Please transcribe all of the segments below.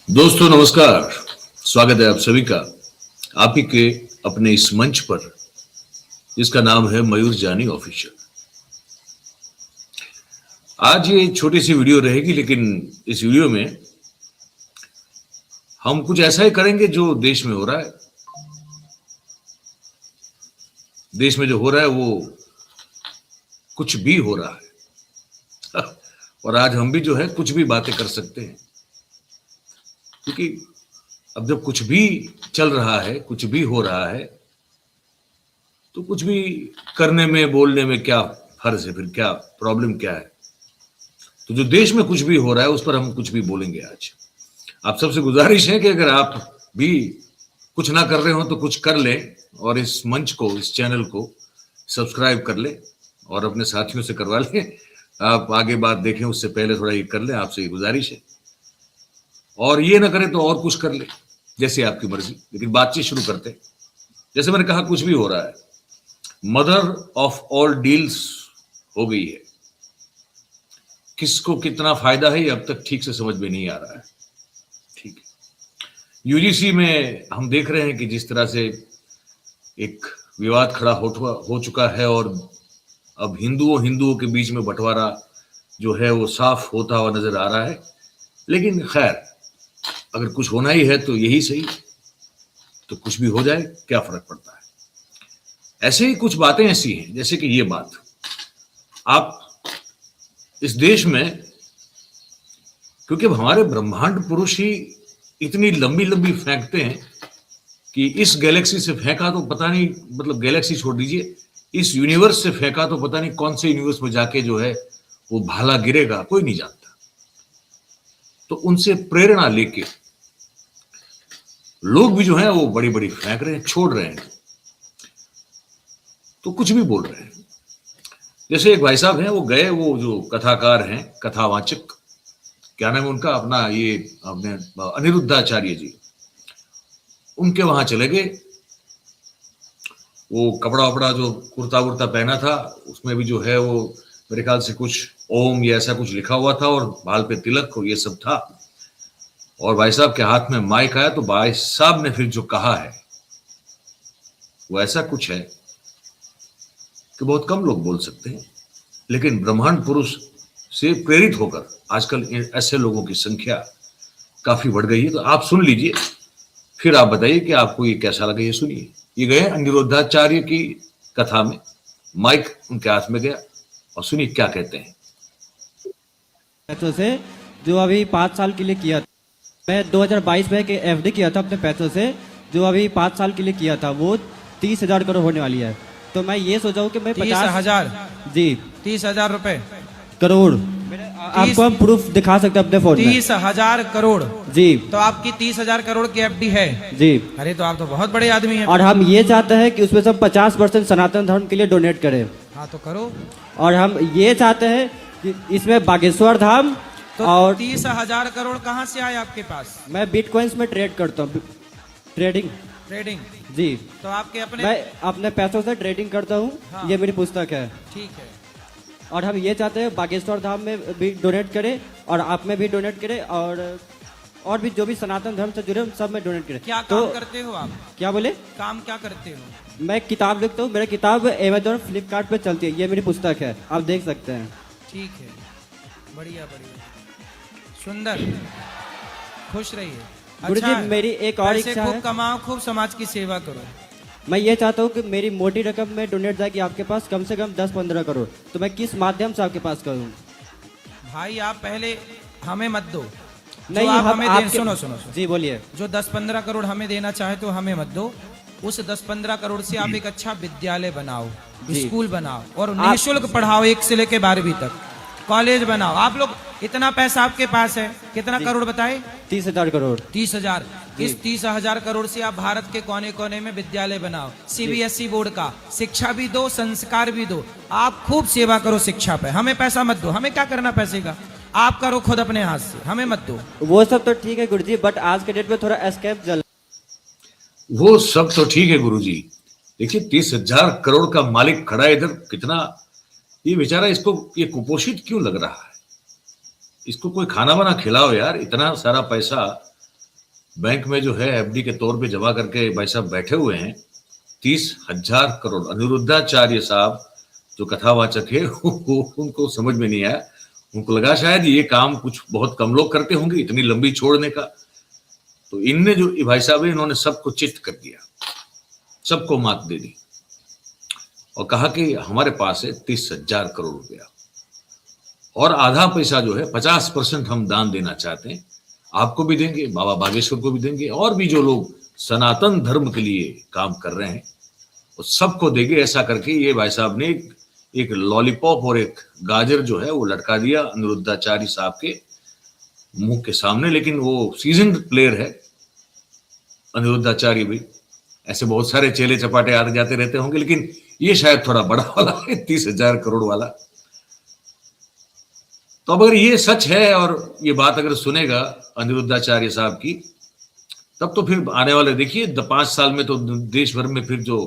दोस्तों नमस्कार, स्वागत है आप सभी का आप ही के अपने इस मंच पर जिसका नाम है मयूर जानी ऑफिशियल। आज ये छोटी सी वीडियो रहेगी, लेकिन इस वीडियो में हम कुछ ऐसा ही करेंगे जो देश में हो रहा है। देश में जो हो रहा है वो कुछ भी हो रहा है और आज हम भी जो है कुछ भी बातें कर सकते हैं, क्योंकि अब जब कुछ भी चल रहा है, कुछ भी हो रहा है, तो कुछ भी करने में बोलने में क्या फर्ज है, फिर क्या प्रॉब्लम क्या है। तो जो देश में कुछ भी हो रहा है उस पर हम कुछ भी बोलेंगे आज। आप सबसे गुजारिश है कि अगर आप भी कुछ ना कर रहे हो तो कुछ कर लें और इस मंच को, इस चैनल को सब्सक्राइब कर लें और अपने साथियों से करवा लें। आप आगे बात देखें उससे पहले थोड़ा ये कर लें, आपसे ये गुजारिश है। और ये ना करें तो और कुछ कर ले, जैसे आपकी मर्जी। लेकिन बातचीत शुरू करते हैं। जैसे मैंने कहा, कुछ भी हो रहा है। मदर ऑफ ऑल डील्स हो गई है। किसको कितना फायदा है ये अब तक ठीक से समझ में नहीं आ रहा है। ठीक है, यूजीसी में हम देख रहे हैं कि जिस तरह से एक विवाद खड़ा हो चुका है और अब हिंदुओं के बीच में बंटवारा जो है वो साफ होता हुआ नजर आ रहा है। लेकिन खैर, अगर कुछ होना ही है तो यही सही, तो कुछ भी हो जाए, क्या फर्क पड़ता है। ऐसे ही कुछ बातें ऐसी हैं, जैसे कि ये बात, आप इस देश में, क्योंकि अब हमारे ब्रह्मांड पुरुष ही इतनी लंबी लंबी फेंकते हैं कि इस गैलेक्सी से फेंका तो पता नहीं, मतलब गैलेक्सी छोड़ दीजिए, इस यूनिवर्स से फेंका तो पता नहीं कौन से यूनिवर्स में जाके जो है वो भाला गिरेगा, कोई नहीं जानता। तो उनसे प्रेरणा लेके लोग भी जो है वो बड़ी बड़ी फेंक रहे हैं, छोड़ रहे हैं, तो कुछ भी बोल रहे हैं। जैसे एक भाई साहब हैं, वो गए, वो जो कथाकार हैं, कथावाचक, क्या नाम है उनका, अपना ये अपने अनिरुद्धाचार्य जी, उनके वहां चले गए। वो कपड़ा वपड़ा जो कुर्ता वुर्ता पहना था उसमें भी जो है वो मेरे ख्याल से कुछ ओम या ऐसा कुछ लिखा हुआ था और बाल पे तिलक और ये सब था। और भाई साहब के हाथ में माइक आया तो भाई साहब ने फिर जो कहा है वो ऐसा कुछ है कि बहुत कम लोग बोल सकते हैं। लेकिन ब्रह्मांड पुरुष से प्रेरित होकर आजकल ऐसे लोगों की संख्या काफी बढ़ गई है। तो आप सुन लीजिए, फिर आप बताइए कि आपको ये कैसा लगा। ये सुनिए, ये गए अनिरुद्धाचार्य की कथा में, माइक उनके हाथ में गया और सुनिए क्या कहते हैं। पैसों से जो अभी 5 साल के लिए किया था, मैं 2022 में के एफडी किया था अपने पैसों से, जो अभी 5 साल के लिए किया था, वो 30,000 करोड़ होने वाली है। तो मैं ये सोचा हूँ कि मैं 30,000 जी 30,000 रुपए करोड़, आपको हम प्रूफ दिखा सकते हैं अपने फोन में। 30,000 करोड़ जी, तो आपकी 30,000 करोड़ की एफडी है जी। अरे तो आप तो बहुत बड़े आदमी हैं। और हम ये चाहते हैं कि उसमें सब 50% सनातन धर्म के लिए डोनेट करें। हाँ तो करो। और हम ये चाहते हैं कि इसमें बागेश्वर धाम तो और 30,000 करोड़ कहाँ से आए आपके पास? मैं बिटकॉइंस में ट्रेड करता हूँ, ट्रेडिंग जी। तो आपके अपने, मैं अपने पैसों से ट्रेडिंग करता हूँ। हाँ। ये मेरी पुस्तक है। ठीक है। और हम ये चाहते हैं बागेश्वर धाम में भी डोनेट करें और आप में भी डोनेट करें और भी जो भी सनातन धर्म से जुड़े हम सब में डोनेट करें। क्या तो काम करते हो आप? क्या बोले? काम क्या करते हो? मैं किताब लिखता हूँ। मेरी किताब अमेजोन फ्लिपकार्ट पे चलती है। ये मेरी पुस्तक है, आप देख सकते हैं। ठीक है, बढ़िया बढ़िया, सुंदर, खुश रहिए। गुरुजी, अच्छा, मेरी एक और पैसे इच्छा खूब है। कमाओ, खूब समाज की सेवा करो। मैं ये चाहता हूँ कि मेरी मोटी रकम में डोनेट जाएगी आपके पास, कम से कम 10-15 करोड़। तो मैं किस माध्यम से आपके पास करूँ? भाई आप पहले हमें मत दो। नहीं, आप हम हमें सुनो सुनो सुनो। जी बोलिए। जो 10-15 करोड़ हमें देना चाहे तो हमें मत दो। उस 10-15 करोड़ से आप एक अच्छा विद्यालय बनाओ, स्कूल बनाओ और निःशुल्क पढ़ाओ, 1 से लेके 12वीं तक कॉलेज बनाओ। आप लोग, इतना पैसा आपके पास है, कितना करोड़ बताए? 30,000 करोड़। 30,000। इस 30,000 करोड़ से आप भारत के कोने कोने में विद्यालय बनाओ, सीबीएसई बोर्ड का शिक्षा भी दो, संस्कार भी दो। आप खूब सेवा करो शिक्षा पे, हमें पैसा मत दो। हमें क्या करना पैसे का? आप करो खुद अपने हाथ से, हमें मत दो। वो सब तो ठीक है गुरुजी, बट आज के डेट में थोड़ा स्कैम चल। वो सब तो ठीक है गुरुजी, देखिए 30,000 करोड़ का मालिक खड़ा है इधर, कितना ये बेचारा, इसको ये कुपोषित क्यों लग रहा है? इसको कोई खाना बना खिलाओ यार। इतना सारा पैसा बैंक में जो है एफडी के तौर पे जमा करके भाई साहब बैठे हुए हैं, 30,000 करोड़। अनिरुद्धाचार्य साहब जो कथावाचक है उनको समझ में नहीं आया, उनको लगा शायद ये काम कुछ बहुत कम लोग करते होंगे, इतनी लंबी छोड़ने का। तो इनने जो भाई साहब है, इन्होंने सबको चित कर दिया, सबको मात दे दी और कहा कि हमारे पास है 30,000 करोड़ रुपया और आधा पैसा जो है 50% हम दान देना चाहते हैं, आपको भी देंगे, बाबा बागेश्वर को भी देंगे, और भी जो लोग सनातन धर्म के लिए काम कर रहे हैं वो सबको देंगे। ऐसा करके ये भाई साहब ने एक लॉलीपॉप और एक गाजर जो है वो लटका दिया अनिरुद्धाचार्य साहब के मुंह के सामने। लेकिन वो सीजन्ड प्लेयर है अनिरुद्धाचार्य भी, ऐसे बहुत सारे चेले चपाटे आते जाते रहते होंगे, लेकिन ये शायद थोड़ा बड़ा वाला है, 30,000 करोड़ वाला। तो अब अगर ये सच है और ये बात अगर सुनेगा अनिरुद्धाचार्य साहब की, तब तो फिर आने वाले देखिए 5 साल में तो देश भर में फिर जो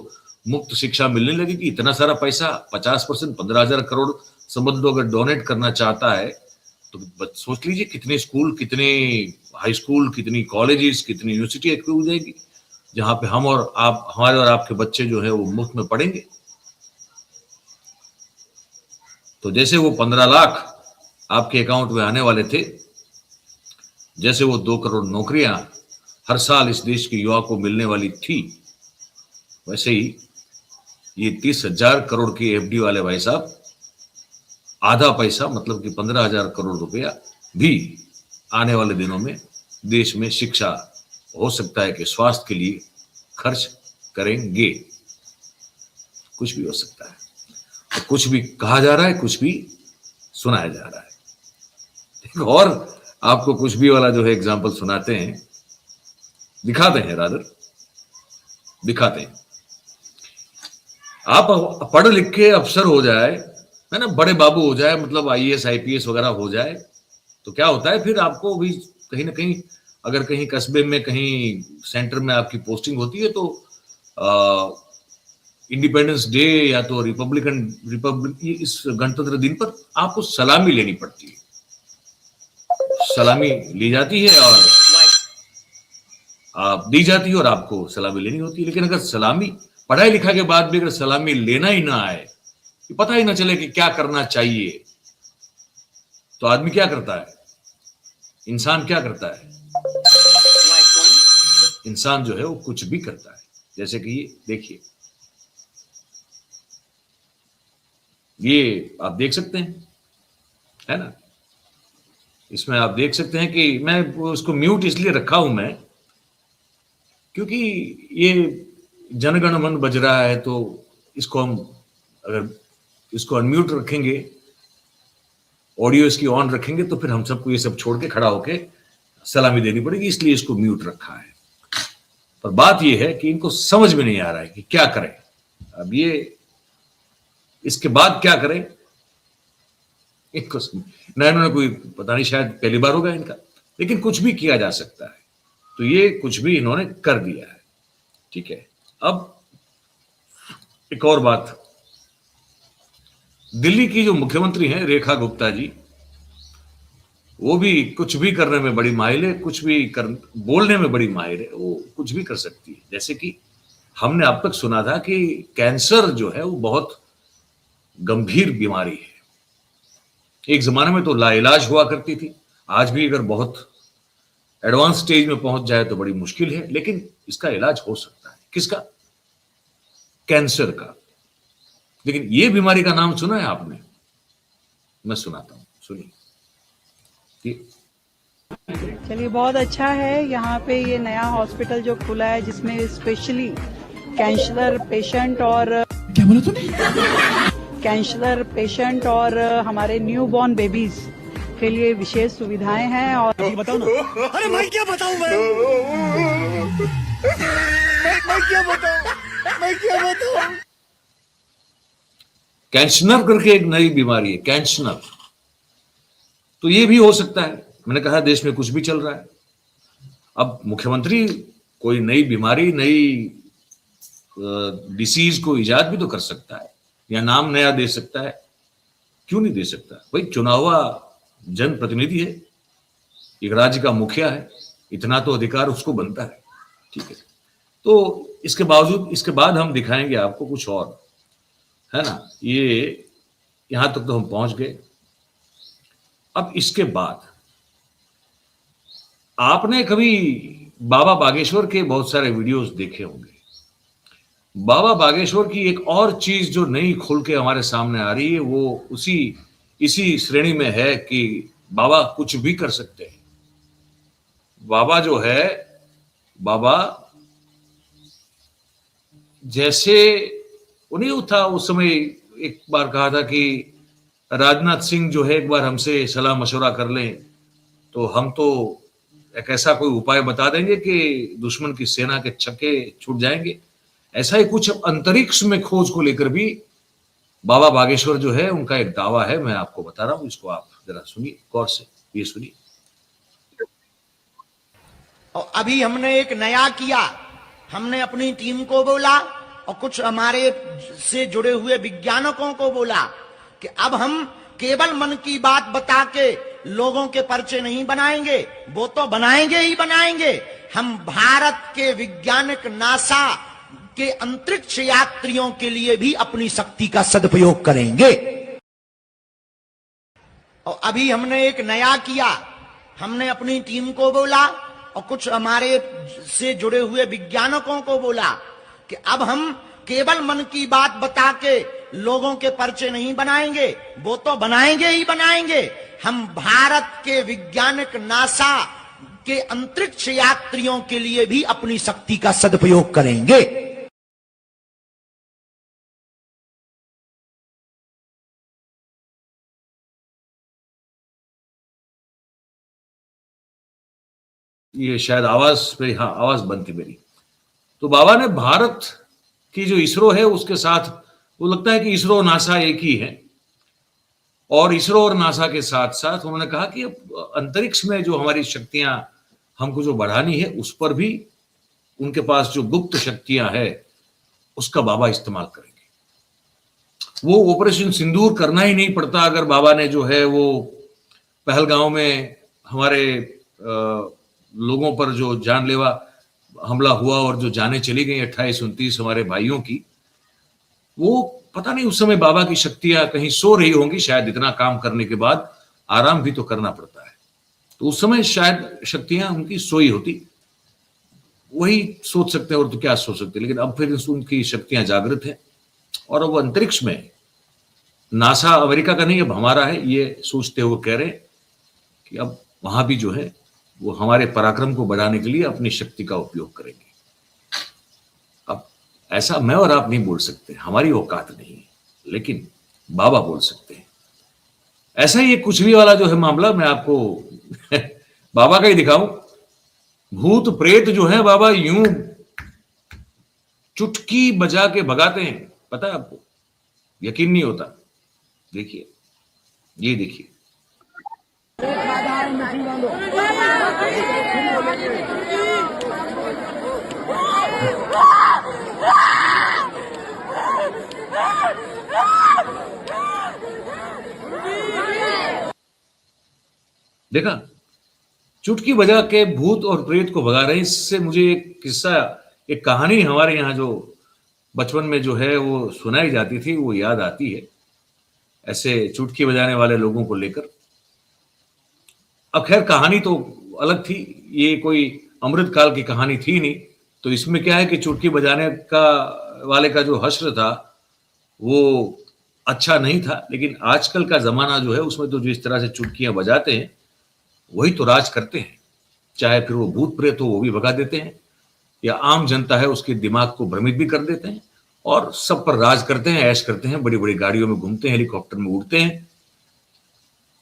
मुफ्त शिक्षा मिलने लगेगी। इतना सारा पैसा 50%, 15,000 करोड़ समझ लो अगर डोनेट करना चाहता है तो सोच लीजिए कितने स्कूल, कितने हाई स्कूल, कितनी कॉलेजेस, कितनी यूनिवर्सिटी हो जाएगी जहां पे हम और आप, हमारे और आपके बच्चे जो है वो मुफ्त में पढ़ेंगे। तो जैसे वो 15 लाख आपके अकाउंट में आने वाले थे, जैसे वो 2 करोड़ नौकरियां हर साल इस देश के युवा को मिलने वाली थी, वैसे ही ये 30,000 करोड़ की एफडी वाले भाई साहब आधा पैसा मतलब कि 15,000 करोड़ रुपया भी आने वाले दिनों में देश में शिक्षा, हो सकता है कि स्वास्थ्य के लिए खर्च करेंगे। कुछ भी हो सकता है, तो कुछ भी कहा जा रहा है, कुछ भी सुनाया जा रहा है। और आपको कुछ भी वाला जो है एग्जाम्पल सुनाते हैं, दिखाते हैं, रादर दिखाते हैं। आप पढ़ लिख के अफसर हो जाए, है ना, बड़े बाबू हो जाए, मतलब आईएएस आईपीएस वगैरह हो जाए, तो क्या होता है फिर आपको भी कहीं ना कहीं, अगर कहीं कस्बे में कहीं सेंटर में आपकी पोस्टिंग होती है तो इंडिपेंडेंस डे या तो रिपब्लिक इस गणतंत्र दिन पर आपको सलामी लेनी पड़ती है। सलामी ली जाती है और आप दी जाती है और आपको सलामी लेनी होती है। लेकिन अगर सलामी, पढ़ाई लिखा के बाद भी अगर सलामी लेना ही ना आए, पता ही ना चले कि क्या करना चाहिए, तो आदमी क्या करता है, इंसान क्या करता है? इंसान जो है वो कुछ भी करता है। जैसे कि ये देखिए, ये आप देख सकते हैं, है ना, इसमें आप देख सकते हैं कि मैं उसको म्यूट इसलिए रखा हूं मैं, क्योंकि ये जनगण मन बज रहा है, तो इसको हम अगर इसको अनम्यूट रखेंगे, ऑडियो इसकी ऑन रखेंगे, तो फिर हम सबको ये सब छोड़ के खड़ा होके सलामी देनी पड़ेगी, इसलिए इसको म्यूट रखा है। पर बात ये है कि इनको समझ में नहीं आ रहा है कि क्या करें। अब ये इसके बाद क्या करें, इनको ना, इन्होंने कोई, पता नहीं, शायद पहली बार होगा इनका, लेकिन कुछ भी किया जा सकता है। तो ये कुछ भी इन्होंने कर दिया है, ठीक है। अब एक और बात, दिल्ली की जो मुख्यमंत्री हैं रेखा गुप्ता जी, वो भी कुछ भी करने में बड़ी माहिर है, कुछ भी बोलने में बड़ी माहिर है, वो कुछ भी कर सकती है। जैसे कि हमने अब तक सुना था कि कैंसर जो है वो बहुत गंभीर बीमारी है, एक जमाने में तो लाइलाज हुआ करती थी, आज भी अगर बहुत एडवांस स्टेज में पहुंच जाए तो बड़ी मुश्किल है, लेकिन इसका इलाज हो सकता है। किसका? कैंसर का। लेकिन ये बीमारी का नाम सुना है आपने? मैं सुनाता हूं, सुनिए। चलिए, बहुत अच्छा है यहाँ पे ये नया हॉस्पिटल जो खुला है, जिसमें स्पेशली कैंसर पेशेंट और, क्या बोला तूने? कैंसर पेशेंट और हमारे न्यू बॉर्न बेबीज के लिए विशेष सुविधाएं हैं। और बताओ ना। अरे मैं क्या बताऊं, मैं क्या बताऊं। कैंसर करके एक नई बीमारी है, कैंसर। तो ये भी हो सकता है। मैंने कहा देश में कुछ भी चल रहा है। अब मुख्यमंत्री कोई नई बीमारी, नई डिसीज को इजाद भी तो कर सकता है, या नाम नया दे सकता है, क्यों नहीं दे सकता? भाई चुनावा जनप्रतिनिधि है, एक राज्य का मुखिया है, इतना तो अधिकार उसको बनता है। ठीक है, तो इसके बावजूद, इसके बाद हम दिखाएंगे आपको कुछ और, है ना। ये यहां तक तो हम पहुंच गए। अब इसके बाद आपने कभी बाबा बागेश्वर के बहुत सारे वीडियोस देखे होंगे। बाबा बागेश्वर की एक और चीज जो नई खुल के हमारे सामने आ रही है, वो इसी श्रेणी में है कि बाबा कुछ भी कर सकते हैं। बाबा जो है, बाबा जैसे उन्हीं था उस समय, एक बार कहा था कि राजनाथ सिंह जो है एक बार हमसे सलाह मशवरा कर लें तो हम तो एक ऐसा कोई उपाय बता देंगे कि दुश्मन की सेना के छक्के छूट जाएंगे। ऐसा ही कुछ अंतरिक्ष में खोज को लेकर भी बाबा बागेश्वर जो है उनका एक दावा है। मैं आपको बता रहा हूं, इसको आप जरा सुनिए गौर से, ये सुनिए। और अभी हमने एक नया किया, हमने अपनी टीम को बोला और कुछ हमारे से जुड़े हुए वैज्ञानिकों को बोला कि अब हम केवल मन की बात बता के लोगों के पर्चे नहीं बनाएंगे, वो तो बनाएंगे ही बनाएंगे। हम भारत के वैज्ञानिक नासा के अंतरिक्ष यात्रियों के लिए भी अपनी शक्ति का सदुपयोग करेंगे। और अभी हमने एक नया किया, हमने अपनी टीम को बोला और कुछ हमारे से जुड़े हुए वैज्ञानिकों को बोला कि अब हम केवल मन की बात बता के लोगों के पर्चे नहीं बनाएंगे, वो तो बनाएंगे ही बनाएंगे। हम भारत के वैज्ञानिक नासा के अंतरिक्ष यात्रियों के लिए भी अपनी शक्ति का सदुपयोग करेंगे। ये शायद आवाज मेरी, हाँ आवाज बनती मेरी। तो बाबा ने भारत की जो इसरो है उसके साथ, वो लगता है कि इसरो नासा एक ही है, और इसरो और नासा के साथ साथ उन्होंने कहा कि अंतरिक्ष में जो हमारी शक्तियां हमको जो बढ़ानी है, उस पर भी उनके पास जो गुप्त शक्तियां है उसका बाबा इस्तेमाल करेंगे। वो ऑपरेशन सिंदूर करना ही नहीं पड़ता अगर बाबा ने जो है वो पहलगांव में हमारे लोगों पर जो जानलेवा हमला हुआ और जो जाने चली गई 28-29 हमारे भाइयों की, वो पता नहीं उस समय बाबा की शक्तियां कहीं सो रही होंगी, शायद इतना काम करने के बाद आराम भी तो करना पड़ता है, तो उस समय शायद शक्तियां उनकी सोई होती, वही सोच सकते हैं और तो क्या सोच सकते हैं। लेकिन अब फिर उनकी शक्तियां जागृत हैं और अब अंतरिक्ष में नासा अमेरिका का नहीं अब हमारा है, ये सोचते हुए कह रहे हैं कि अब वहां भी जो है वो हमारे पराक्रम को बढ़ाने के लिए अपनी शक्ति का उपयोग करेंगे। अब ऐसा मैं और आप नहीं बोल सकते, हमारी औकात नहीं है, लेकिन बाबा बोल सकते हैं। ऐसा ही एक कुछ भी वाला जो है मामला मैं आपको बाबा का ही दिखाऊं। भूत प्रेत जो है बाबा यूं चुटकी बजा के भगाते हैं, पता है आपको, यकीन नहीं होता। देखिए, ये देखिए। देखा, चुटकी बजा के भूत और प्रेत को भगा रहे हैं। इससे मुझे एक किस्सा, एक कहानी हमारे यहाँ जो बचपन में जो है वो सुनाई जाती थी वो याद आती है, ऐसे चुटकी बजाने वाले लोगों को लेकर। अब खैर कहानी तो अलग थी, ये कोई अमृत काल की कहानी थी नहीं, तो इसमें क्या है कि चुटकी बजाने का वाले का जो हश्र था वो अच्छा नहीं था। लेकिन आजकल का जमाना जो है उसमें तो जिस तरह से चुटकियां बजाते हैं वही तो राज करते हैं, चाहे फिर वो भूत प्रेत हो वो भी भगा देते हैं, या आम जनता है उसके दिमाग को भ्रमित भी कर देते हैं और सब पर राज करते हैं, ऐश करते हैं, बड़ी बड़ी गाड़ियों में घूमते हैं, हेलीकॉप्टर में उड़ते हैं,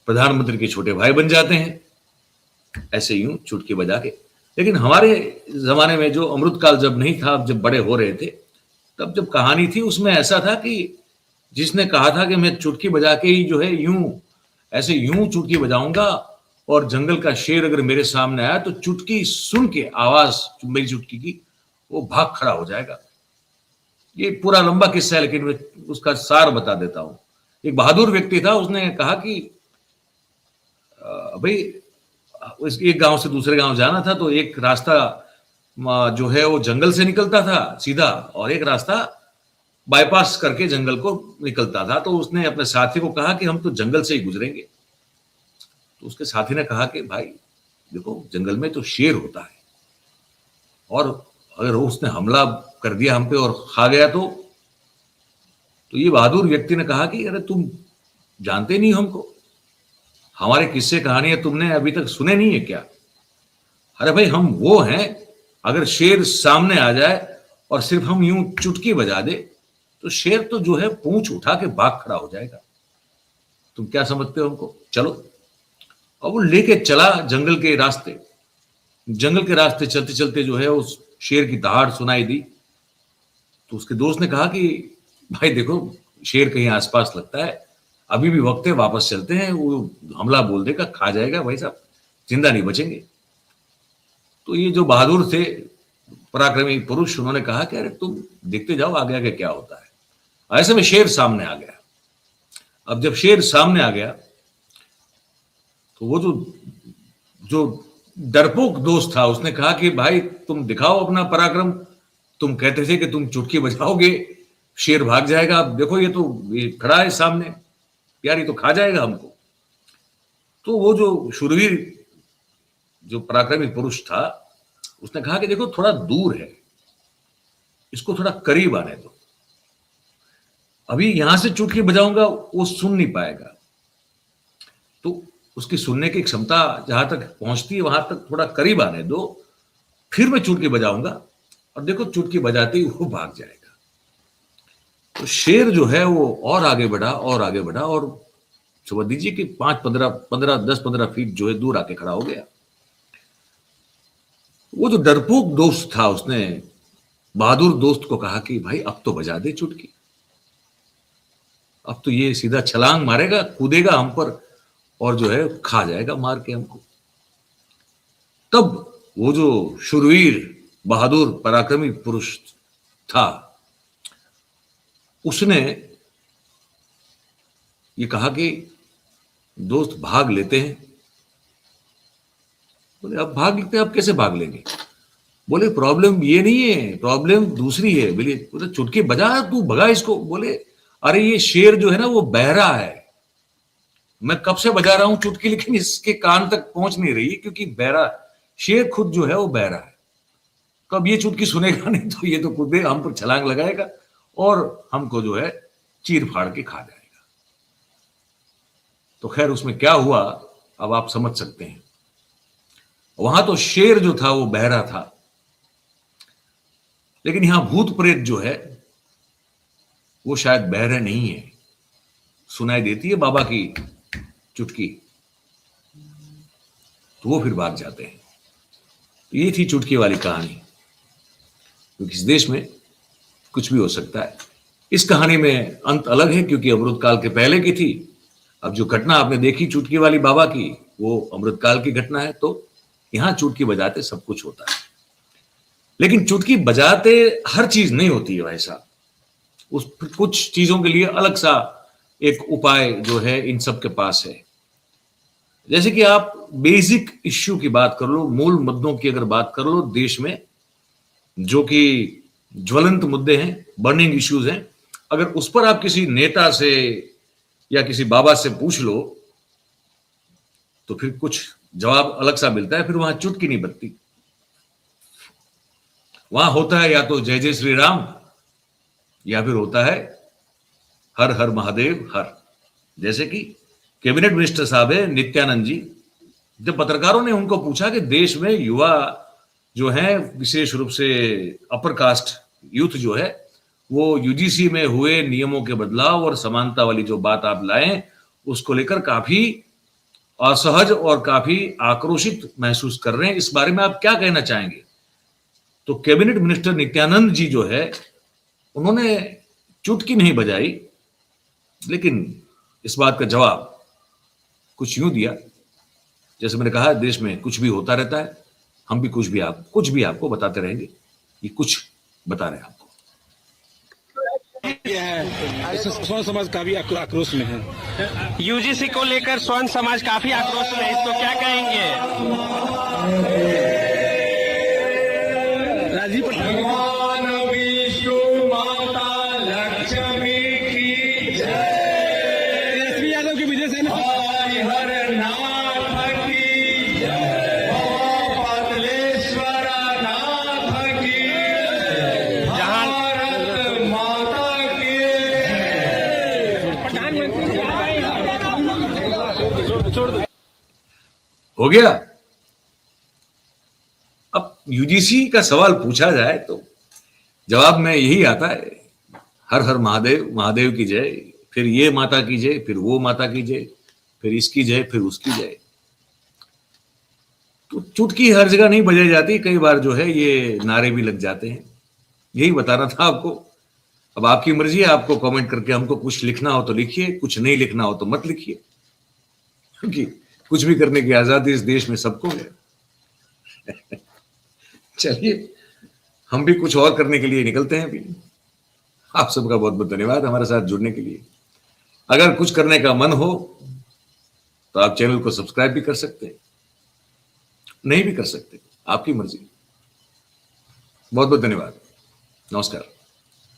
प्रधानमंत्री के छोटे भाई बन जाते हैं, ऐसे यूं चुटकी बजा के। लेकिन हमारे जमाने में जो अमृतकाल जब नहीं था, जब बड़े हो रहे थे, तब जब कहानी थी उसमें ऐसा था कि जिसने कहा था कि मैं चुटकी बजा के ही जो है यूं ऐसे यूं चुटकी बजाऊंगा और जंगल का शेर अगर मेरे सामने आया तो चुटकी सुन के आवाज मेरी चुटकी की वो भाग खड़ा हो जाएगा। ये पूरा लंबा किस्सा है, लेकिन मैं उसका सार बता देता हूं। एक बहादुर व्यक्ति था, उसने कहा कि भाई एक गांव से दूसरे गांव जाना था, तो एक रास्ता जो है वो जंगल से निकलता था सीधा, और एक रास्ता बाईपास करके जंगल को निकलता था। तो उसने अपने साथी को कहा कि हम तो जंगल से ही गुजरेंगे। तो उसके साथी ने कहा कि भाई देखो, जंगल में तो शेर होता है, और अगर उसने हमला कर दिया हम पे और खा गया तो ये बहादुर व्यक्ति ने कहा कि अरे तुम जानते नहीं हमको, हमारे किस्से कहानियां तुमने अभी तक सुने नहीं है क्या? अरे भाई हम वो हैं, अगर शेर सामने आ जाए और सिर्फ हम यूं चुटकी बजा दे तो शेर तो जो है पूंछ उठा के भाग खड़ा हो जाएगा। तुम क्या समझते हो हमको? चलो। और वो लेके चला जंगल के रास्ते। जंगल के रास्ते चलते चलते जो है उस शेर की दहाड़ सुनाई दी। तो उसके दोस्त ने कहा कि भाई देखो, शेर कहीं आसपास लगता है, अभी भी वक्त है, वापस चलते हैं, वो हमला बोल देगा, खा जाएगा, भाई साहब जिंदा नहीं बचेंगे। तो ये जो बहादुर थे, पराक्रमी पुरुष, उन्होंने कहा कि अरे तुम देखते जाओ आगे आगे क्या होता है। ऐसे में शेर सामने आ गया। अब जब शेर सामने आ गया तो वो जो डरपोक दोस्त था उसने कहा कि भाई तुम दिखाओ अपना पराक्रम, तुम कहते थे कि तुम चुटकी बजाओगे शेर भाग जाएगा, अब देखो ये खड़ा है सामने, यार ये तो खा जाएगा हमको। तो वो जो शूरवीर, जो पराक्रमी पुरुष था, उसने कहा कि देखो थोड़ा दूर है, इसको थोड़ा करीब आने दो, अभी यहां से चुटकी बजाऊंगा वो सुन नहीं पाएगा। तो उसकी सुनने की क्षमता जहां तक पहुंचती है वहां तक थोड़ा करीब आने दो, फिर मैं चुटकी बजाऊंगा, और देखो चुटकी बजाते ही वो भाग जाएगा। तो शेर जो है वो और आगे बढ़ा और आगे बढ़ा, और समझ दीजिए कि 10-15 फीट जो है दूर आके खड़ा हो गया। वो जो डरपोक दोस्त था उसने बहादुर दोस्त को कहा कि भाई अब तो बजा दे चुटकी, अब तो ये सीधा छलांग मारेगा, कूदेगा हम पर, और जो है खा जाएगा मार के हमको। तब वो जो शूरवीर बहादुर पराक्रमी पुरुष था उसने ये कहा कि दोस्त भाग लेते हैं। बोले अब भाग लेते हैं, अब कैसे भाग लेंगे? बोले प्रॉब्लम ये नहीं है, प्रॉब्लम दूसरी है। बोले चुटकी बजा, तू भगा इसको। बोले अरे ये शेर जो है ना वो बहरा है, मैं कब से बजा रहा हूं चुटकी, लेकिन इसके कान तक पहुंच नहीं रही क्योंकि बहरा, शेर खुद जो है वो बहरा है। तो अब ये चुटकी सुनेगा नहीं, तो ये तो खुद हम पर छलांग लगाएगा और हमको जो है चीर फाड़ के खा जाएगा। तो खैर उसमें क्या हुआ अब आप समझ सकते हैं। वहां तो शेर जो था वो बहरा था, लेकिन यहां भूत प्रेत जो है वो शायद बहरे नहीं है, सुनाई देती है बाबा की चुटकी, तो वो फिर भाग जाते हैं। तो ये थी चुटकी वाली कहानी, क्योंकि इस देश में कुछ भी हो सकता है। इस कहानी में अंत अलग है क्योंकि अमृतकाल के पहले की थी। अब जो घटना आपने देखी चुटकी वाली बाबा की, वो अमृतकाल की घटना है। तो यहां चुटकी बजाते सब कुछ होता है, लेकिन चुटकी बजाते हर चीज नहीं होती है भाई साहब। उस कुछ चीजों के लिए अलग सा एक उपाय जो है इन सब के पास है। जैसे कि आप बेसिक इश्यू की बात कर लो, मूल मुद्दों की अगर बात कर लो, देश में जो कि ज्वलंत मुद्दे हैं, बर्निंग इश्यूज हैं, अगर उस पर आप किसी नेता से या किसी बाबा से पूछ लो तो फिर कुछ जवाब अलग सा मिलता है। फिर वहां चुटकी नहीं बजती, वहां होता है या तो जय जय श्री राम या फिर होता है हर हर महादेव हर। जैसे कि कैबिनेट मिनिस्टर साहब है नित्यानंद जी, जब पत्रकारों ने उनको पूछा कि देश में युवा जो है, विशेष रूप से अपर कास्ट यूथ जो है, वो यूजीसी में हुए नियमों के बदलाव और समानता वाली जो बात आप लाएं उसको लेकर काफी असहज और काफी आक्रोशित महसूस कर रहे हैं, इस बारे में आप क्या कहना चाहेंगे? तो कैबिनेट मिनिस्टर नित्यानंद जी जो है उन्होंने चुटकी नहीं बजाई, लेकिन इस बात का जवाब कुछ यूं दिया, जैसे मैंने कहा देश में कुछ भी होता रहता है, हम भी कुछ भी आपको बताते रहेंगे। ये कुछ बता रहे हैं आपको। किया है, इससे स्वर्ण समाज काफी आक्रोश में है। यूजीसी को लेकर स्वर्ण समाज काफी आक्रोश में है, इसको क्या कहेंगे? राजीव तेजस्वी यादव की विजय से हो गया। अब यूजीसी का सवाल पूछा जाए तो जवाब में यही आता है, हर हर महादेव, महादेव की जय, फिर ये माता की जय, फिर वो माता की जय, फिर इसकी जय, फिर उसकी जय। तो चुटकी हर जगह नहीं बजाई जाती, कई बार जो है ये नारे भी लग जाते हैं। यही बताना था आपको। अब आपकी मर्जी है, आपको कमेंट करके हमको कुछ लिखना हो तो लिखिए, कुछ नहीं लिखना हो तो मत लिखिए, क्योंकि कुछ भी करने की आजादी इस देश में सबको है। चलिए, हम भी कुछ और करने के लिए निकलते हैं अभी। आप सबका बहुत बहुत धन्यवाद हमारे साथ जुड़ने के लिए। अगर कुछ करने का मन हो तो आप चैनल को सब्सक्राइब भी कर सकते हैं, नहीं भी कर सकते, आपकी मर्जी। बहुत बहुत धन्यवाद। नमस्कार।